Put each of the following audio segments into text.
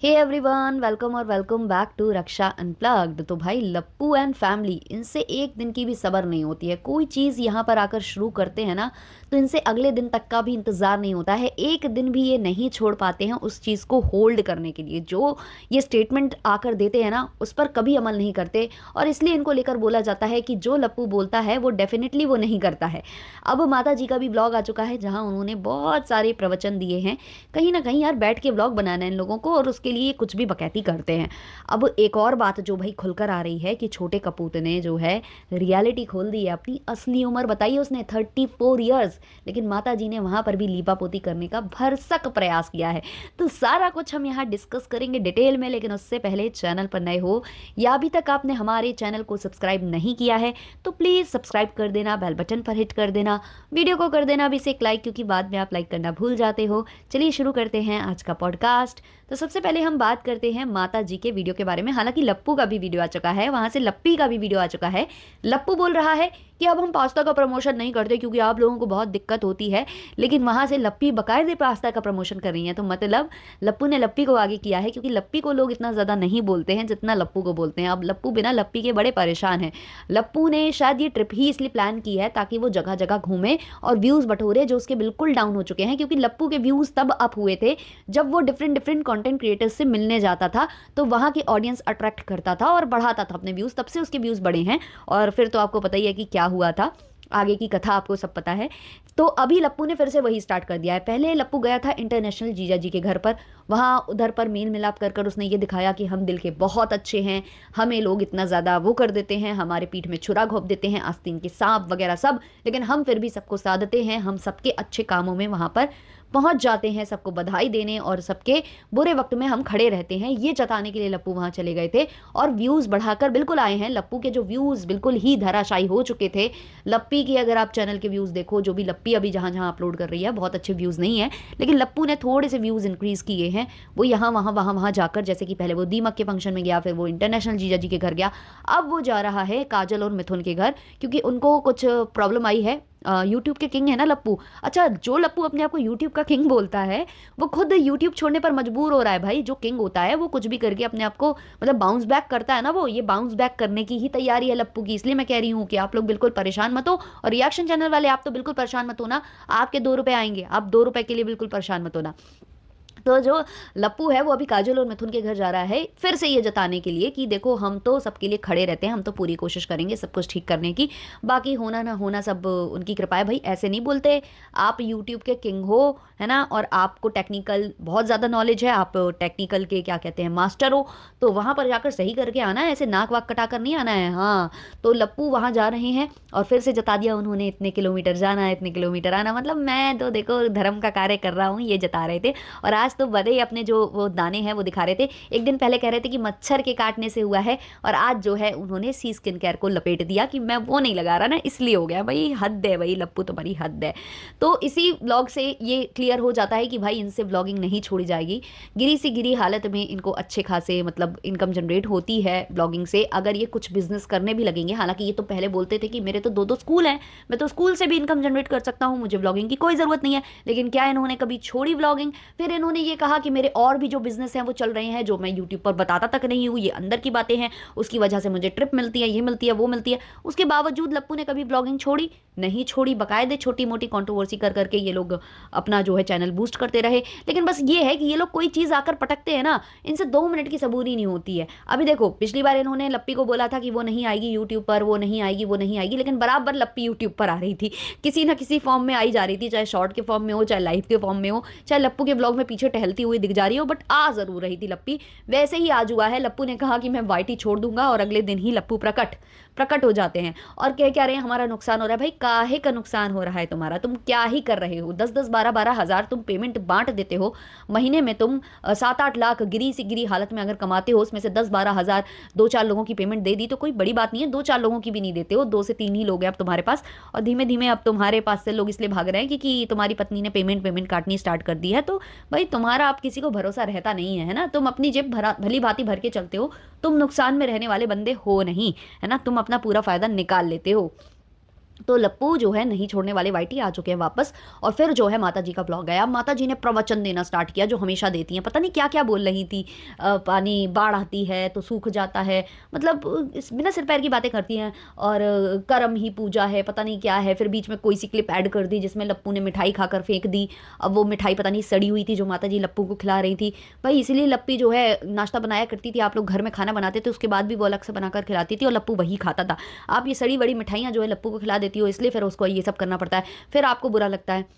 हे everyone, welcome और welcome back to Raksha unplugged. तो भाई लप्पू एंड फैमिली, इनसे एक दिन की भी सब्र नहीं होती है। कोई चीज़ यहाँ पर आकर शुरू करते हैं ना, तो इनसे अगले दिन तक का भी इंतज़ार नहीं होता है। एक दिन भी ये नहीं छोड़ पाते हैं उस चीज़ को होल्ड करने के लिए। जो ये स्टेटमेंट आकर देते हैं ना, उस पर कभी अमल नहीं करते। और इसलिए इनको लेकर बोला जाता है कि जो लप्पू बोलता है वो डेफिनेटली वो नहीं करता है। अब माता जी का भी ब्लॉग आ चुका है, जहाँ उन्होंने बहुत सारे प्रवचन दिए हैं। कहीं ना कहीं यार बैठ के ब्लॉग बनाना है इन लोगों को, और उसके लिए कुछ भी बकैती करते हैं। अब एक और बात जो भाई खुलकर आ रही है कि छोटे कपूत ने जो है रियलिटी खोल दी है। अपनी असली उम्र बताई है उसने, 34 ईयर्स। लेकिन माता जी ने वहां पर भी लीपापोती करने का भरसक प्रयास किया है। तो सारा कुछ हम यहाँ डिस्कस करेंगे डिटेल में। लेकिन उससे पहले चैनल पर नए हो या अभी तक आपने हमारे चैनल को सब्सक्राइब नहीं किया है, तो प्लीज़ सब्सक्राइब कर देना, बेल बटन पर हिट कर देना, वीडियो को कर देना भी से एक लाइक, क्योंकि बाद में आप लाइक करना भूल जाते हो। चलिए शुरू करते हैं आज का पॉडकास्ट। तो सबसे पहले हम बात करते हैं माता जी के वीडियो के बारे में। हालांकि लप्पू का भी वीडियो आ चुका है, वहां से लप्पी का भी वीडियो आ चुका है। लप्पू बोल रहा है कि अब हम पास्ता का प्रमोशन नहीं करते क्योंकि आप लोगों को बहुत दिक्कत होती है। लेकिन वहां से लप्पी बकायदे पास्ता का प्रमोशन कर रही है। तो मतलब लप्पू ने लप्पी को आगे किया है, क्योंकि लप्पी को लोग इतना ज़्यादा नहीं बोलते हैं जितना लप्पू को बोलते हैं। अब लप्पू बिना लप्पी के बड़े परेशान हैं। लप्पू ने शायद ये ट्रिप ही इसलिए प्लान की है ताकि वो जगह जगह घूमे और व्यूज़ बटोरे, जो उसके बिल्कुल डाउन हो चुके हैं। क्योंकि लप्पू के व्यूज़ तब अप हुए थे जब वो डिफरेंट डिफरेंट कंटेंट क्रिएटर्स से मिलने जाता था, तो वहाँ की ऑडियंस अट्रैक्ट करता था और बढ़ाता था अपने व्यूज़। तब से उसके व्यूज़ बढ़े हैं। और फिर तो आपको पता ही है कि क्या हुआ था, आगे की कथा आपको सब पता है। तो अभी लप्पू ने फिर से वही स्टार्ट कर दिया है। पहले लप्पू गया था इंटरनेशनल जीजा जी के घर पर। वहाँ उधर पर मेल मिलाप कर कर उसने ये दिखाया कि हम दिल के बहुत अच्छे हैं, हमें लोग इतना ज़्यादा वो कर देते हैं, हमारे पीठ में छुरा घोंप देते हैं, आस्तीन के सांप वगैरह सब, लेकिन हम फिर भी सबको साथ देते हैं। हम सबके अच्छे कामों में वहाँ पर पहुंच जाते हैं, सबको बधाई देने, और सबके बुरे वक्त में हम खड़े रहते हैं, ये जताने के लिए लप्पू वहां चले गए थे। और व्यूज़ बढ़ाकर बिल्कुल आए हैं। लप्पू के जो व्यूज़ बिल्कुल ही धराशायी हो चुके थे। लप्पी की अगर आप चैनल के व्यूज़ देखो, जो भी लप्पी अभी जहाँ जहाँ अपलोड कर रही है, बहुत अच्छे व्यूज़ नहीं है, लेकिन लप्पू ने थोड़े से व्यूज़ इंक्रीज़ किए हैं। वो यहाँ वहाँ वहाँ वहाँ जाकर, जैसे कि पहले वो दीमक के फंक्शन में गया, फिर वो इंटरनेशनल जीजा जी के घर गया, अब वो जा रहा है काजल और मिथुन के घर, क्योंकि उनको कुछ प्रॉब्लम आई है। यूट्यूब के किंग है ना लप्पू। अच्छा, जो लप्पू अपने आप को यूट्यूब का किंग बोलता है, वो खुद यूट्यूब छोड़ने पर मजबूर हो रहा है। भाई जो किंग होता है वो कुछ भी करके अपने आप को मतलब बाउंस बैक करता है ना, वो ये बाउंस बैक करने की ही तैयारी है लप्पू की। इसलिए मैं कह रही हूँ कि आप लोग बिल्कुल परेशान मत हो। और रिएक्शन चैनल वाले आप तो बिल्कुल परेशान मत हो ना, आपके 2 रुपए आएंगे, आप 2 रुपए के लिए बिल्कुल परेशान मत होना। तो जो लप्पू है वो अभी काजल और मिथुन के घर जा रहा है, फिर से ये जताने के लिए कि देखो हम तो सबके लिए खड़े रहते हैं, हम तो पूरी कोशिश करेंगे सब कुछ ठीक करने की, बाकी होना ना होना सब उनकी कृपा है। भाई ऐसे नहीं बोलते, आप यूट्यूब के किंग हो, है ना, और आपको टेक्निकल बहुत ज़्यादा नॉलेज है, आप टेक्निकल के क्या कहते हैं मास्टर हो, तो वहाँ पर जाकर सही करके आना है, ऐसे नाक वाक कटा कर नहीं आना है। हाँ, तो लप्पू वहाँ जा रहे हैं और फिर से जता दिया उन्होंने, इतने किलोमीटर जाना है, इतने किलोमीटर आना, मतलब मैं तो देखो धर्म का कार्य कर रहा हूँ, ये जता रहे थे। और आज तो बड़े अपने जो वो दाने हैं वो दिखा रहे थे। एक दिन पहले कह रहे थे कि मच्छर के काटने से हुआ है, और आज जो है उन्होंने सी स्किन केयर को लपेट दिया कि मैं वो नहीं लगा रहा ना, इसलिए हो गया। भाई हद है, भाई लप्पू तुम्हारी हद है। तो इसी ब्लॉग से ये क्लियर हो जाता है कि भाई इनसे ब्लॉगिंग नहीं छोड़ी जाएगी। गिरी सी गिरी हालत में इनको अच्छे खासे मतलब इनकम जनरेट होती है ब्लॉगिंग से। अगर ये कुछ बिजनेस करने भी लगेंगे, हालांकि ये तो पहले बोलते थे कि मेरे तो 2-2 स्कूल हैं, मैं तो स्कूल से भी इनकम जनरेट कर सकता हूँ, मुझे ब्लॉगिंग की कोई ज़रूरत नहीं है। लेकिन क्या इन्होंने कभी छोड़ी ब्लॉगिंग? फिर इन्होंने ये कहा कि मेरे और भी जो बिजनेस हैं वो चल रहे हैं, जो मैं यूट्यूब पर बताता तक नहीं हूँ, ये अंदर की बातें हैं, उसकी वजह से मुझे ट्रिप मिलती है, ये मिलती है, वो मिलती है। उसके बावजूद लप्पू ने कभी ब्लॉगिंग छोड़ी नहीं, छोड़ी। बकायदे छोटी मोटी कंट्रोवर्सी कर करके ये लोग अपना जो है चैनल बूस्ट करते रहे। लेकिन बस ये है कि ये लोग कोई चीज़ आकर पटकते हैं ना, इनसे 2 मिनट की सबूरी नहीं होती है। अभी देखो, पिछली बार इन्होंने लप्पी को बोला था कि वो नहीं आएगी यूट्यूब पर, वो नहीं आएगी, वो नहीं आएगी, लेकिन बराबर लप्पी यूट्यूब पर आ रही थी, किसी ना किसी फॉर्म में आई जा रही थी, चाहे शॉर्ट के फॉर्म में हो, चाहे लाइव के फॉर्म में हो, चाहे लप्पू के ब्लॉग में पीछे टहलती हुई दिख जा रही हो, बट आ जरूर रही थी लप्पी। वैसे ही आज हुआ है, लप्पू ने कहा कि मैं वाईटी छोड़ दूंगा, और अगले दिन ही लप्पू प्रकट प्रकट हो जाते हैं और कह क्या रहे हैं हमारा नुकसान हो रहा है। भाई काहे का नुकसान हो रहा है तुम्हारा? तुम क्या ही कर रहे हो? 10-10 12-12 हज़ार तुम पेमेंट बांट देते हो महीने में। तुम 7-8 लाख गिरी सी गिरी हालत में अगर कमाते हो, उसमें से 10-12 हज़ार 2-4 लोगों की पेमेंट दे दी तो कोई बड़ी बात नहीं है। 2-4 लोगों की भी नहीं देते हो, 2 से 3 ही लोग हैं अब तुम्हारे पास, और धीमे धीमे अब तुम्हारे पास से लोग इसलिए भाग रहे हैं क्योंकि तुम्हारी पत्नी ने पेमेंट पेमेंट काटनी स्टार्ट कर दी है। तो भाई तुम्हारा अब किसी को भरोसा रहता नहीं है ना, तुम अपनी जेब भरा भली भांति भर के चलते हो, तुम नुकसान में रहने वाले बंदे हो नहीं, है ना, तुम अपना पूरा फायदा निकाल लेते हो। तो लप्पू जो है नहीं छोड़ने वाले वाइटी आ चुके हैं वापस। और फिर जो है माता जी का ब्लॉग आया। माता जी ने प्रवचन देना स्टार्ट किया जो हमेशा देती हैं, पता नहीं क्या क्या बोल रही थी। पानी बाढ़ आती है तो सूख जाता है, मतलब बिना सिर पैर की बातें करती हैं। और कर्म ही पूजा है, पता नहीं क्या है। फिर बीच में कोई सी क्लिप ऐड कर दी जिसमें लप्पू ने मिठाई खाकर फेंक दी। अब वो मिठाई पता नहीं सड़ी हुई थी जो माता जी लप्पू को खिला रही थी। भाई इसीलिए लप्पी जो है नाश्ता बनाया करती थी, आप लोग घर में खाना बनाते थे उसके बाद भी वो अलग से बनाकर खिलाती थी और लप्पू वही खाता था। आप ये सड़ी बड़ी मिठाइयाँ जो है लप्पू को खिला देती हो, इसलिए फिर उसको ये सब करना पड़ता है, फिर आपको बुरा लगता है।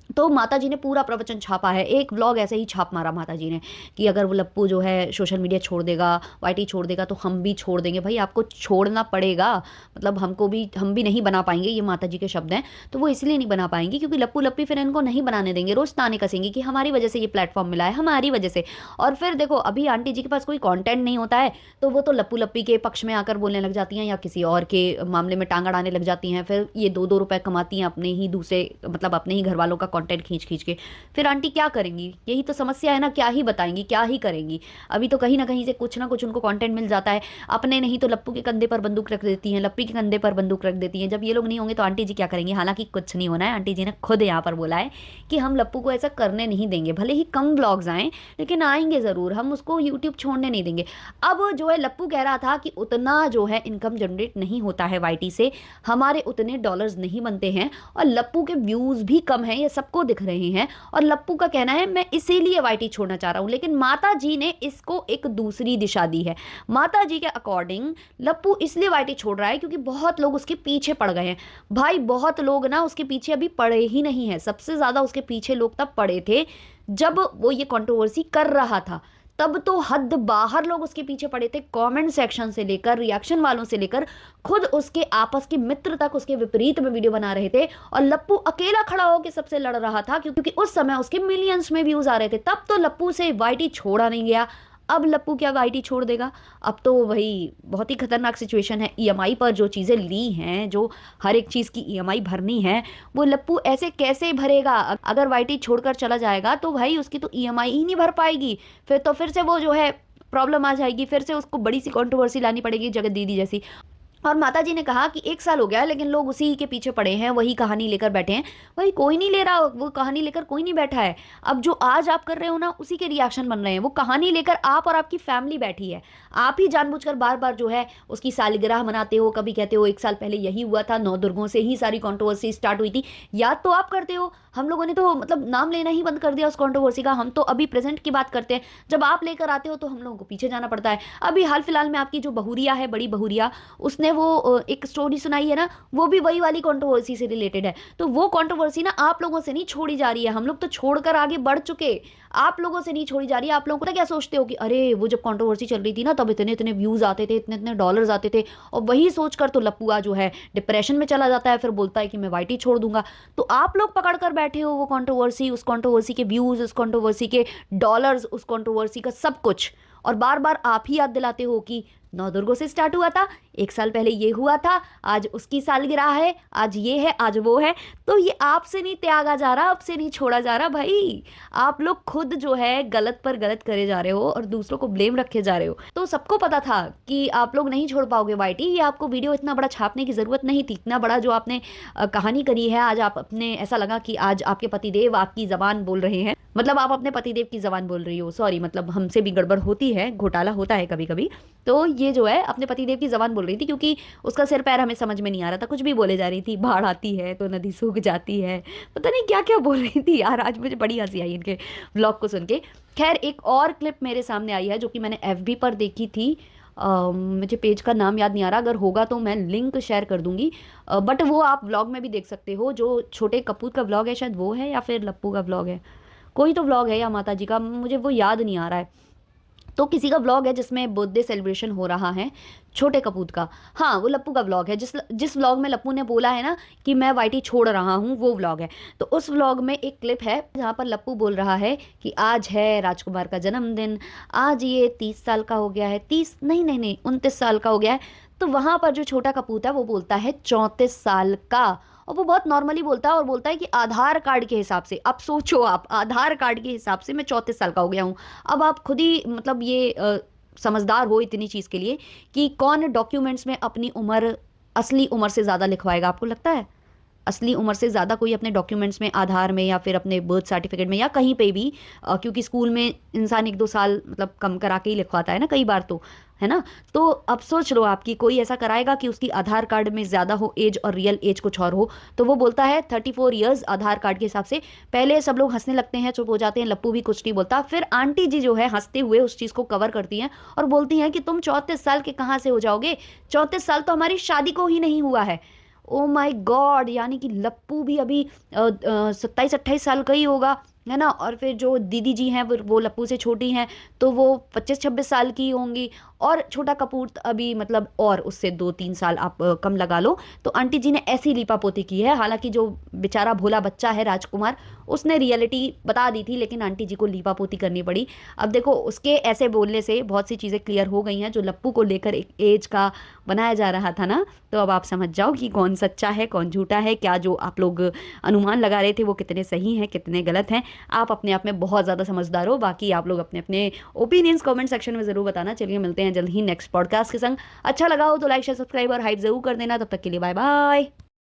तो माता जी ने पूरा प्रवचन छापा है, एक व्लॉग ऐसे ही छाप मारा माता जी ने कि अगर वो लप्पू जो है सोशल मीडिया छोड़ देगा, वाईटी छोड़ देगा तो हम भी छोड़ देंगे। भाई आपको छोड़ना पड़ेगा, मतलब हम भी नहीं बना पाएंगे, ये माता जी के शब्द हैं। तो वो इसलिए नहीं बना पाएंगे क्योंकि लप्पू लप्पी फिर इनको नहीं बनाने देंगे, रोज ताने कसेंगे कि हमारी वजह से ये प्लेटफॉर्म मिला है, हमारी वजह से। और फिर देखो अभी आंटी जी के पास कोई कॉन्टेंट नहीं होता है तो वो तो लप्पू लप्पी के पक्ष में आकर बोलने लग जाती हैं या किसी और के मामले में टांग अड़ाने लग जाती हैं। फिर ये 2-2 रुपए कमाती हैं अपने ही दूसरे, मतलब अपने ही घर वालों का कॉन्टेंट खींच खींच के। फिर आंटी क्या करेंगी, यही तो समस्या है ना, क्या ही बताएंगी, क्या ही करेंगी। अभी तो कहीं ना कहीं से कुछ ना कुछ उनको कंटेंट मिल जाता है, अपने नहीं तो लप्पू के कंधे पर बंदूक रख देती हैं, लप्पी के कंधे पर बंदूक रख देती हैं। जब ये लोग नहीं होंगे तो आंटी जी क्या करेंगी। हालांकि कुछ नहीं होना है, आंटी जी ने खुद यहाँ पर बोला है कि हम लप्पू को ऐसा करने नहीं देंगे, भले ही कम ब्लॉग्स आएँ लेकिन आएंगे ज़रूर, हम उसको यूट्यूब छोड़ने नहीं देंगे। अब जो है लप्पू कह रहा था कि उतना जो है इनकम जनरेट नहीं होता है वाईटी से, हमारे उतने डॉलर्स नहीं बनते हैं और लप्पू के व्यूज़ भी कम हैं, ये सबको दिख रहे हैं। और लप्पू का कहना है मैं इसीलिए वाईटी छोड़ना चाह रहा हूं, लेकिन माता जी ने इसको एक दूसरी दिशा दी है। माता जी के अकॉर्डिंग लप्पू इसलिए वाईटी छोड़ रहा है क्योंकि बहुत लोग उसके पीछे पड़ गए हैं। भाई बहुत लोग ना उसके पीछे अभी पड़े ही नहीं है, सबसे ज्यादा उसके पीछे लोग तब पड़े थे जब वो ये कंट्रोवर्सी कर रहा था, तब तो हद बाहर लोग उसके पीछे पड़े थे, कमेंट सेक्शन से लेकर रिएक्शन वालों से लेकर खुद उसके आपस के मित्र तक उसके विपरीत में वीडियो बना रहे थे। और लप्पू अकेला खड़ा होकर सबसे लड़ रहा था क्योंकि उस समय उसके मिलियंस में व्यूज आ रहे थे। तब तो लप्पू से वाईटी छोड़ा नहीं गया, अब लप्पू क्या वाईटी छोड़ देगा। अब तो वही बहुत ही खतरनाक सिचुएशन है। ईएमआई पर जो चीज़ें ली हैं, जो हर एक चीज़ की ईएमआई भरनी है, वो लप्पू ऐसे कैसे भरेगा। अगर वाईटी छोड़कर चला जाएगा तो भाई उसकी तो ईएमआई ही नहीं भर पाएगी, फिर तो फिर से वो जो है प्रॉब्लम आ जाएगी, फिर से उसको बड़ी सी कंट्रोवर्सी लानी पड़ेगी जगत दीदी जैसी। और माता जी ने कहा कि 1 साल हो गया है लेकिन लोग उसी के पीछे पड़े हैं, वही कहानी लेकर बैठे हैं। वही कोई नहीं ले रहा, वो कहानी लेकर कोई नहीं बैठा है। अब जो आज आप कर रहे हो ना उसी के रिएक्शन बन रहे हैं, वो कहानी लेकर आप और आपकी फैमिली बैठी है। आप ही जानबूझकर बार बार जो है उसकी सालगिरह मनाते हो, कभी कहते हो 1 साल पहले यही हुआ था, 9 दुर्गों से ही सारी कॉन्ट्रोवर्सी स्टार्ट हुई थी। याद तो आप करते हो, हम लोगों ने तो मतलब नाम लेना ही बंद कर दिया उस कॉन्ट्रोवर्सी का, हम तो अभी प्रेजेंट की बात करते हैं। जब आप लेकर आते हो तो हम लोगों को पीछे जाना पड़ता है। अभी हाल फिलहाल में आपकी जो बहुरिया है, बड़ी बहुरिया, उसने वो एक स्टोरी सुनाई है ना, वो भी वही वाली कंट्रोवर्सी से रिलेटेड है। तो वो कंट्रोवर्सी ना आप लोगों से नहीं छोड़ी जा रही है, हम लोग तो छोड़कर आगे बढ़ चुके, आप लोगों से नहीं छोड़ी जा रही है। आप लोगों को क्या सोचते हो कि अरे वो जब कंट्रोवर्सी चल रही थी ना तब इतने इतने व्यूज आते थे, इतने इतने डॉलर्स आते थे, और वही सोचकर तो लप्पुआ जो है डिप्रेशन में चला जाता है, फिर बोलता है कि मैं वाईटी छोड़ दूंगा। तो आप लोग पकड़ कर बैठे हो वो कंट्रोवर्सी, उस कंट्रोवर्सी के व्यूज, उस कंट्रोवर्सी के डॉलर्स, उस कंट्रोवर्सी का सब कुछ, और बार बार आप ही याद दिलाते हो कि 9 दुर्गों से स्टार्ट हुआ था, 1 साल पहले ये हुआ था, आज उसकी सालगिरह है, आज ये है, आज वो है। तो ये आपसे नहीं त्यागा जा रहा, आपसे नहीं छोड़ा जा रहा। भाई आप लोग खुद जो है गलत पर गलत करे जा रहे हो और दूसरों को ब्लेम रखे जा रहे हो। तो सबको पता था कि आप लोग नहीं छोड़ पाओगे वाईटी, ये आपको वीडियो इतना बड़ा छापने की जरूरत नहीं थी। इतना बड़ा जो आपने कहानी करी है, आज आप अपने, ऐसा लगा कि आज आपके पतिदेव आपकी जबान बोल रहे हैं, मतलब आप अपने पतिदेव की जबान बोल रही हो। सॉरी, मतलब हमसे भी गड़बड़ होती है, घोटाला होता है कभी कभी। तो ये जो है अपने पतिदेव की जबान बोल रही थी क्योंकि उसका सिर पैर हमें समझ में नहीं आ रहा था, कुछ भी बोले जा रही थी, बाढ़ आती है तो नदी सूख जाती है, पता नहीं क्या क्या बोल रही थी यार। आज मुझे बड़ी हंसी आई इनके व्लॉग को सुन के। खैर एक और क्लिप मेरे सामने आई है जो कि मैंने एफबी पर देखी थी। मुझे पेज का नाम याद नहीं आ रहा, अगर होगा तो मैं लिंक शेयर कर दूंगी। बट वो आप व्लॉग में भी देख सकते हो, जो छोटे कपूर का व्लॉग है शायद वो है, या फिर लप्पू का व्लॉग है, कोई तो व्लॉग है, या माता जी का, मुझे वो याद नहीं आ रहा है। तो किसी का व्लॉग है जिसमें बर्थडे सेलिब्रेशन हो रहा है छोटे कपूर का। हाँ वो लप्पू का व्लॉग है, जिस व्लॉग में लप्पू ने बोला है ना कि मैं वाईटी छोड़ रहा हूँ, वो व्लॉग है। तो उस व्लॉग में एक क्लिप है जहाँ पर लप्पू बोल रहा है कि आज है राजकुमार का जन्मदिन, आज ये 30 साल का हो गया है, 30 नहीं नहीं नहीं 29 साल का हो गया है। तो वहाँ पर जो छोटा कपूर है वो बोलता है 34 साल का, और वो बहुत नॉर्मली बोलता है और बोलता है कि आधार कार्ड के हिसाब से, अब सोचो आप, आधार कार्ड के हिसाब से मैं 34 साल का हो गया हूँ। अब आप खुद ही मतलब ये समझदार हो इतनी चीज़ के लिए कि कौन डॉक्यूमेंट्स में अपनी उम्र असली उम्र से ज़्यादा लिखवाएगा, आपको लगता है? असली उम्र से ज़्यादा कोई अपने डॉक्यूमेंट्स में, आधार में या फिर अपने बर्थ सर्टिफिकेट में या कहीं पे भी, क्योंकि स्कूल में इंसान 1-2 साल मतलब कम करा के ही लिखवाता है ना कई बार तो, है ना? तो अब सोच लो आपकी कोई ऐसा कराएगा कि उसकी आधार कार्ड में ज़्यादा हो एज और रियल एज कुछ और हो, तो वो बोलता है 34 ईयर्स आधार कार्ड के हिसाब से। पहले सब लोग हंसने लगते हैं, चुप हो जाते हैं, लप्पू भी कुछ नहीं बोलता। फिर आंटी जी जो है हंसते हुए उस चीज़ को कवर करती हैं और बोलती हैं कि तुम 34 साल के कहाँ से हो जाओगे, 34 साल तो हमारी शादी को ही नहीं हुआ है। ओ माय गॉड, यानी कि लप्पू भी अभी 27-28 साल का ही होगा, है ना? और फिर जो दीदी जी हैं वो लप्पू से छोटी हैं, तो वो 25-26 साल की होंगी। और छोटा कपूर अभी मतलब और उससे 2-3 साल आप कम लगा लो। तो आंटी जी ने ऐसी लीपापोती की है, हालांकि जो बेचारा भोला बच्चा है राजकुमार, उसने रियलिटी बता दी थी, लेकिन आंटी जी को लीपापोती करनी पड़ी। अब देखो उसके ऐसे बोलने से बहुत सी चीज़ें क्लियर हो गई हैं, जो लप्पू को लेकर एक एज का बनाया जा रहा था ना। तो अब आप समझ जाओ कि कौन सच्चा है कौन झूठा है, क्या जो आप लोग अनुमान लगा रहे थे वो कितने सही हैं कितने गलत हैं। आप अपने आप में बहुत ज़्यादा समझदार हो, बाकी आप लोग अपने अपने ओपिनियंस कमेंट सेक्शन में ज़रूर बताना। चलिए मिलते हैं जल्द ही नेक्स्ट पॉडकास्ट के संग। अच्छा लगा हो तो लाइक शेयर सब्सक्राइब और हाइप ज़रूर कर देना। तब तक के लिए बाय बाय।